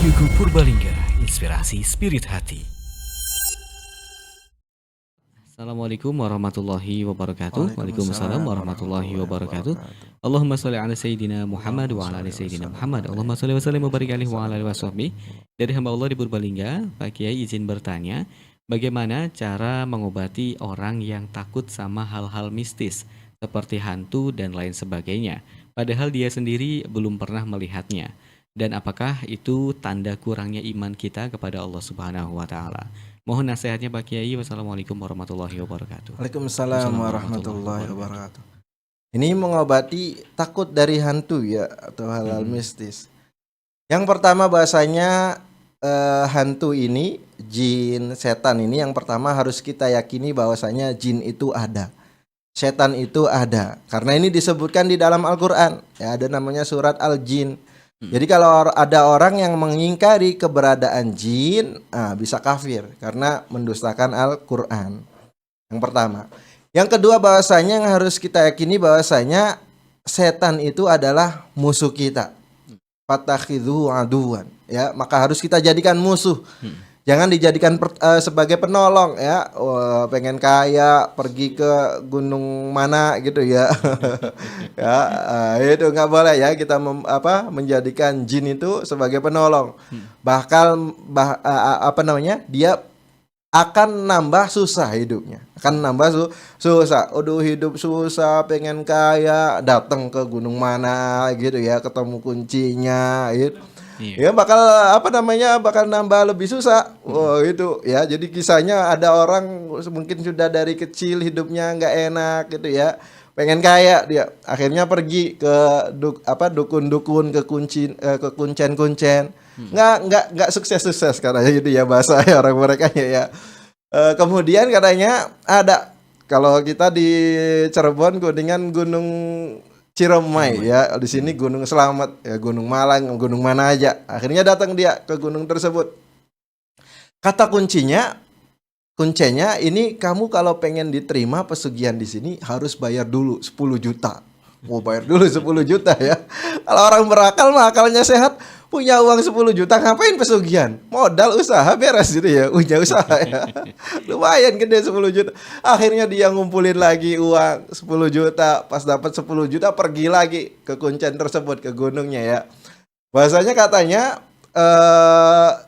Yugo Purbalingga, inspirasi spirit hati. Assalamualaikum warahmatullahi wabarakatuh. Waalaikumsalam warahmatullahi wabarakatuh. wabarakatuh. Allahumma sholli ala sayyidina Muhammad wa ala ali sayyidina Muhammad. Allahumma sholli wa sallim wa barik alaihi wa ala alihi washabbihi. Dari hamba Allah di Purbalingga, Pak Kiai izin bertanya, bagaimana cara mengobati orang yang takut sama hal-hal mistis seperti hantu dan lain sebagainya, padahal dia sendiri belum pernah melihatnya? Dan apakah itu tanda kurangnya iman kita kepada Allah Subhanahu wa taala? Mohon nasihatnya Pak Kiai. Wassalamualaikum warahmatullahi wabarakatuh. Waalaikumsalam warahmatullahi wabarakatuh. Ini mengobati takut dari hantu ya atau hal-hal mistis. Yang pertama bahasanya hantu ini, jin, setan ini yang pertama harus kita yakini bahwasanya jin itu ada. Setan itu ada. Karena ini disebutkan di dalam Al-Qur'an. Ya, ada namanya surat Al-Jin. Jadi kalau ada orang yang mengingkari keberadaan jin, bisa kafir karena mendustakan Al-Qur'an. Yang pertama. Yang kedua bahwasanya yang harus kita yakini bahwasanya setan itu adalah musuh kita. Fatakhidhu aduwan, ya, maka harus kita jadikan musuh. Jangan dijadikan sebagai penolong ya. Pengen kaya pergi ke gunung mana gitu ya. Ya, itu nggak boleh ya kita menjadikan jin itu sebagai penolong. Bahkan dia akan nambah susah hidupnya. Akan nambah susah. Aduh, hidup susah, pengen kaya, datang ke gunung mana gitu ya, ketemu kuncinya gitu. Ya bakal bakal nambah lebih susah. Itu ya. Jadi kisahnya ada orang mungkin sudah dari kecil hidupnya nggak enak gitu ya. Pengen kaya dia. Akhirnya pergi ke dukun-dukun, ke kuncen-kuncen. Nggak sukses katanya gitu ya bahasa orang mereka ya. Kemudian katanya ada, kalau kita di Cirebon Kuningan Gunung Ciremai ya, di sini Gunung Selamat ya, Gunung Malang, gunung mana aja. Akhirnya datang dia ke gunung tersebut. Kata kuncinya ini, kamu kalau pengen diterima pesugihan di sini harus bayar dulu 10 juta. Mau bayar dulu 10 juta ya. Kalau orang berakal mah akalnya sehat, punya uang 10 juta ngapain pesugihan? Modal usaha beres gitu ya, punya usaha ya. Lumayan gede 10 juta. Akhirnya dia ngumpulin lagi uang 10 juta. Pas dapat 10 juta pergi lagi ke kuncen tersebut, ke gunungnya ya. Bahasanya katanya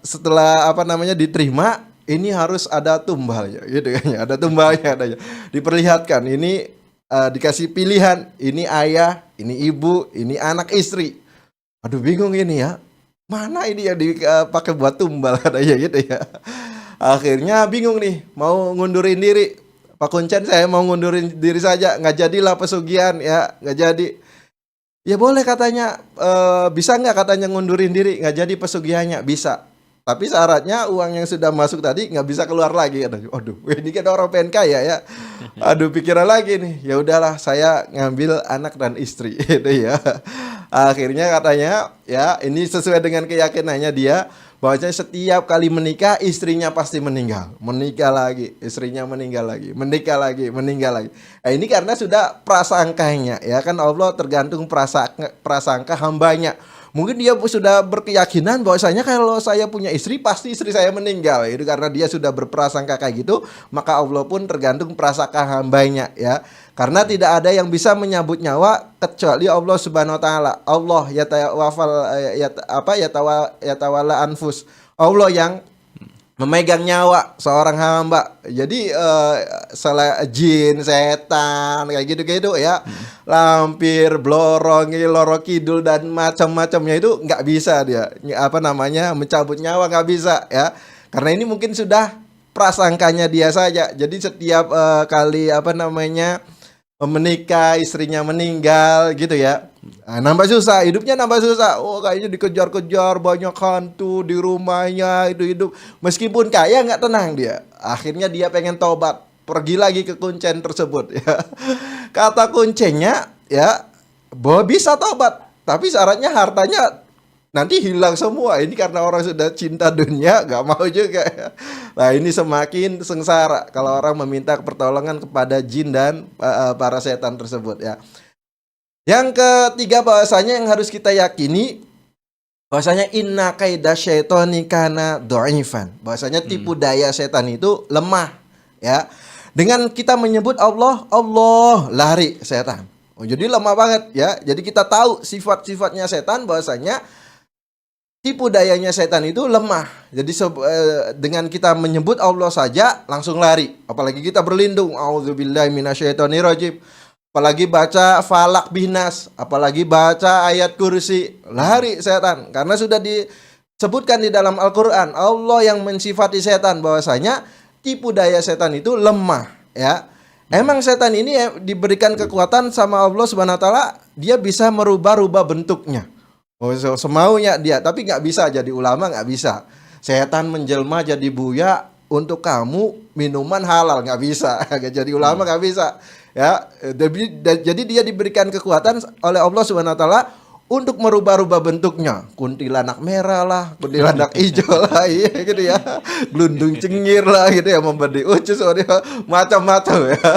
setelah diterima, ini harus ada tumbal ya, gitu kan ya. Ada tumbalnya adanya. Diperlihatkan ini, dikasih pilihan, ini ayah, ini ibu, ini anak istri. Aduh, bingung ini ya. Mana ini yang dipakai buat tumbal katanya gitu ya. Akhirnya bingung nih, mau ngundurin diri. Pak Kuncen, saya mau ngundurin diri saja, nggak jadilah pesugihan ya, nggak jadi. Ya boleh katanya, bisa nggak katanya ngundurin diri, nggak jadi pesugihannya, bisa. Tapi syaratnya uang yang sudah masuk tadi nggak bisa keluar lagi. Aduh, ini kan orang pengen kaya ya. Aduh, pikiran lagi nih. Ya udahlah, saya ngambil anak dan istri itu ya. Akhirnya katanya ya, ini sesuai dengan keyakinannya dia, bahwasanya setiap kali menikah istrinya pasti meninggal. Menikah lagi, istrinya meninggal lagi. Menikah lagi, meninggal lagi. Nah, ini karena sudah prasangkanya ya kan, Allah tergantung prasangka hambanya. Mungkin dia sudah berkeyakinan bahwasanya kalau saya punya istri pasti istri saya meninggal. Itu karena dia sudah berprasangka kayak gitu, maka Allah pun tergantung prasangka hambanya ya. Karena tidak ada yang bisa menyabut nyawa kecuali Allah Subhanahu wa taala. Allah yatawalla anfus. Allah yang memegang nyawa seorang hamba. Jadi jin, setan kayak gitu ya, lampir, blorong, loro kidul dan macam-macamnya itu nggak bisa dia mencabut nyawa, nggak bisa ya. Karena ini mungkin sudah prasangkanya dia saja. Jadi setiap kali menikah istrinya meninggal gitu ya, nambah susah, hidupnya nambah susah. Kayaknya dikejar-kejar, banyak hantu di rumahnya, itu hidup meskipun kaya nggak tenang dia. Akhirnya dia pengen tobat, pergi lagi ke kuncen tersebut ya. Kata kuncennya ya, bahwa bisa tobat, tapi syaratnya hartanya nanti hilang semua. Ini karena orang sudah cinta dunia, nggak mau juga ya. Nah, ini semakin sengsara kalau orang meminta pertolongan kepada jin dan para setan tersebut ya. Yang ketiga bahwasanya yang harus kita yakini bahwasanya inna kaida syaitani kana dhaifan. Bahwasanya tipu daya setan itu lemah, ya. Dengan kita menyebut Allah, Allah lari setan. Oh, jadi lemah banget ya. Jadi kita tahu sifat-sifatnya setan, bahwasanya tipu dayanya setan itu lemah. Jadi dengan kita menyebut Allah saja langsung lari. Apalagi kita berlindung, auzubillahi minasyaitonirrajim. Apalagi baca Falak Binas, apalagi baca ayat kursi, lari setan. Karena sudah disebutkan di dalam Al-Quran, Allah yang mensifati setan bahwasanya tipu daya setan itu lemah, ya. Emang setan ini diberikan kekuatan sama Allah Subhanahu wa taala, dia bisa merubah-rubah bentuknya. Oh, semaunya dia, tapi nggak bisa jadi ulama, nggak bisa. Setan menjelma jadi buaya untuk kamu minuman halal, nggak bisa. Jadi ulama nggak bisa. Ya, jadi dia diberikan kekuatan oleh Allah Subhanahu wa taala untuk merubah-rubah bentuknya. Kuntilanak merah lah, kuntilanak hijau lah, iya gitu ya. Glundung cengir lah gitu ya, memberi ucus macam-macam ya.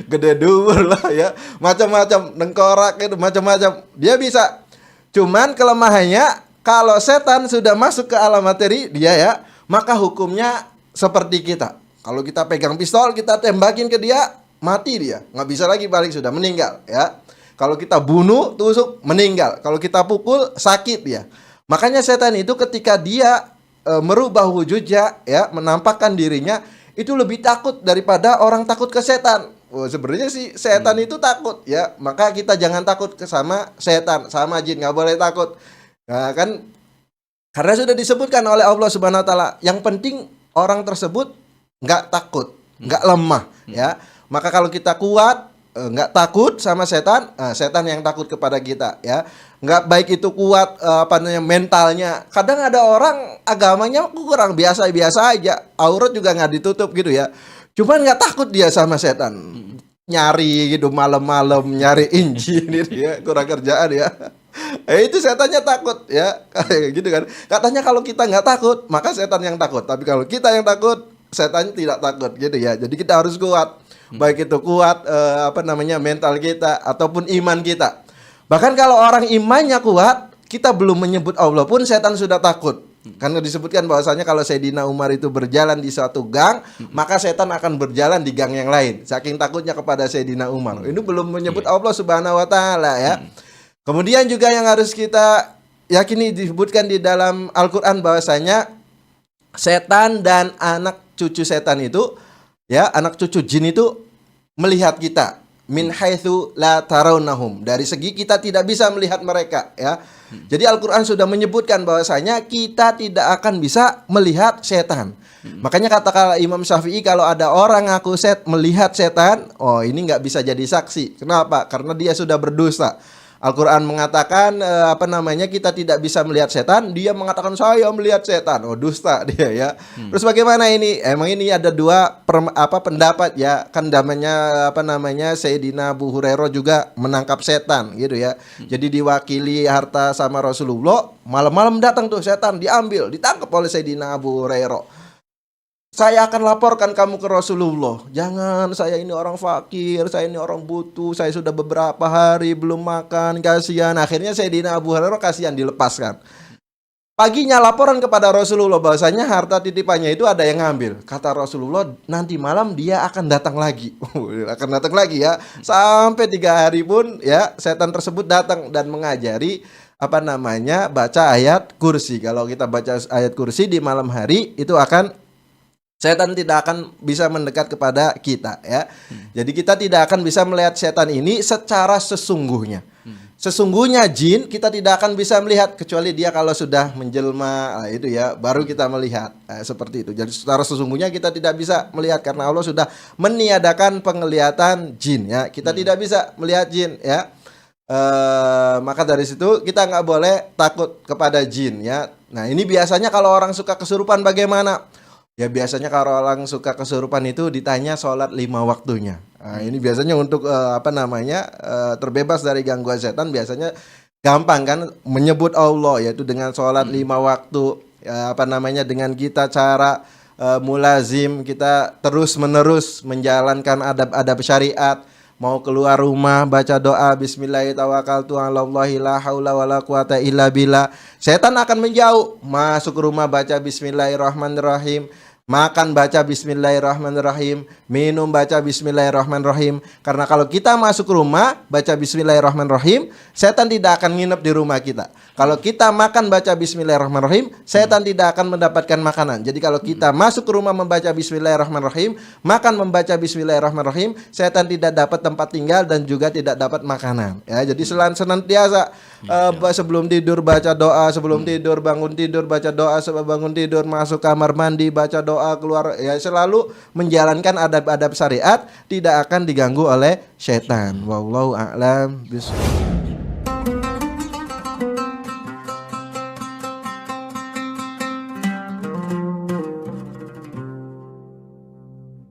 Gede dhuwur lah ya. Macam-macam, nengkorak itu macam-macam. Dia bisa. Cuman kelemahannya kalau setan sudah masuk ke alam materi dia ya, maka hukumnya seperti kita. Kalau kita pegang pistol, kita tembakin ke dia, mati dia, nggak bisa lagi balik, sudah meninggal ya. Kalau kita bunuh, tusuk, meninggal. Kalau kita pukul, sakit dia. Makanya setan itu ketika dia merubah wujudnya ya, menampakkan dirinya, itu lebih takut daripada orang takut ke setan. Oh, sebenarnya sih setan itu takut ya. Maka kita jangan takut sama setan, sama jin, nggak boleh takut. Nah, kan karena sudah disebutkan oleh Allah Subhanahu wa taala, yang penting orang tersebut nggak takut, nggak lemah ya. Maka kalau kita kuat, nggak takut sama setan, setan yang takut kepada kita ya. Nggak baik itu kuat mentalnya. Kadang ada orang agamanya kurang biasa-biasa aja, aurat juga nggak ditutup gitu ya. Cuman nggak takut dia sama setan. Nyari gitu malam-malam, nyari injil gitu ya, kurang kerjaan ya. Itu setannya takut ya, kayak gitu kan. Katanya kalau kita nggak takut, maka setan yang takut. Tapi kalau kita yang takut, setan tidak takut gitu ya. Jadi kita harus kuat. Baik itu kuat mental kita ataupun iman kita. Bahkan kalau orang imannya kuat, kita belum menyebut Allah pun setan sudah takut. Karena disebutkan bahwasanya kalau Sayyidina Umar itu berjalan di suatu gang, maka setan akan berjalan di gang yang lain. Saking takutnya kepada Sayyidina Umar. Ini belum menyebut Allah Subhanahu wa taala ya. Kemudian juga yang harus kita yakini disebutkan di dalam Al-Qur'an bahwasanya setan dan anak cucu setan itu ya, anak cucu jin itu melihat kita min haitsu la tarawnahum, dari segi kita tidak bisa melihat mereka ya. Jadi Al-Qur'an sudah menyebutkan bahwasanya kita tidak akan bisa melihat setan. Makanya kata Imam Syafi'i, kalau ada orang ngaku melihat setan, oh ini nggak bisa jadi saksi. Kenapa? Karena dia sudah berdosa. Al-Quran mengatakan kita tidak bisa melihat setan, dia mengatakan saya melihat setan. Oh, dusta dia ya. Terus bagaimana ini? Emang ini ada dua pendapat ya. Kan namanya Sayyidina Abu Hurairah juga menangkap setan gitu ya. Jadi diwakili harta sama Rasulullah, malam-malam datang tuh setan, diambil, ditangkap oleh Sayyidina Abu Hurairah. Saya akan laporkan kamu ke Rasulullah. Jangan, saya ini orang fakir, saya ini orang butuh, saya sudah beberapa hari belum makan, kasihan. Akhirnya Sayyidina Abu Hurairah kasihan, dilepaskan. Paginya laporan kepada Rasulullah bahwasanya harta titipannya itu ada yang ngambil. Kata Rasulullah, nanti malam dia akan datang lagi. Akan datang lagi ya. Sampai 3 hari pun ya, setan tersebut datang dan mengajari baca ayat kursi. Kalau kita baca ayat kursi di malam hari, itu setan tidak akan bisa mendekat kepada kita ya. Jadi kita tidak akan bisa melihat setan ini secara sesungguhnya. Sesungguhnya jin kita tidak akan bisa melihat kecuali dia kalau sudah menjelma, itu ya, baru kita melihat seperti itu. Jadi secara sesungguhnya kita tidak bisa melihat karena Allah sudah meniadakan penglihatan jin ya. Kita tidak bisa melihat jin ya. Maka dari situ kita nggak boleh takut kepada jin ya. Nah ini biasanya kalau orang suka kesurupan bagaimana? Ya biasanya kalau orang suka kesurupan itu ditanya sholat 5 waktunya. Nah, ini biasanya untuk terbebas dari gangguan setan, biasanya gampang kan menyebut Allah, yaitu dengan sholat 5 waktu. Dengan kita cara mulazim, kita terus menerus menjalankan adab-adab syariat, mau keluar rumah baca doa bismillahirrahmanirrahim la haula wala quwata illa billah, setan akan menjauh. Masuk rumah baca bismillahirrahmanirrahim, makan baca bismillahirrahmanirrahim, minum baca bismillahirrahmanirrahim. Karena kalau kita masuk rumah baca bismillahirrahmanirrahim, setan tidak akan nginep di rumah kita. Kalau kita makan baca bismillahirrahmanirrahim, setan tidak akan mendapatkan makanan. Jadi kalau kita masuk ke rumah membaca bismillahirrahmanirrahim, makan membaca bismillahirrahmanirrahim, setan tidak dapat tempat tinggal dan juga tidak dapat makanan. Ya, jadi senantiasa sebelum tidur baca doa, sebelum tidur bangun tidur baca doa, sebelum bangun tidur masuk kamar mandi baca doa, keluar, ya selalu menjalankan adab-adab syariat, tidak akan diganggu oleh setan. Wallahu a'lam bishawab.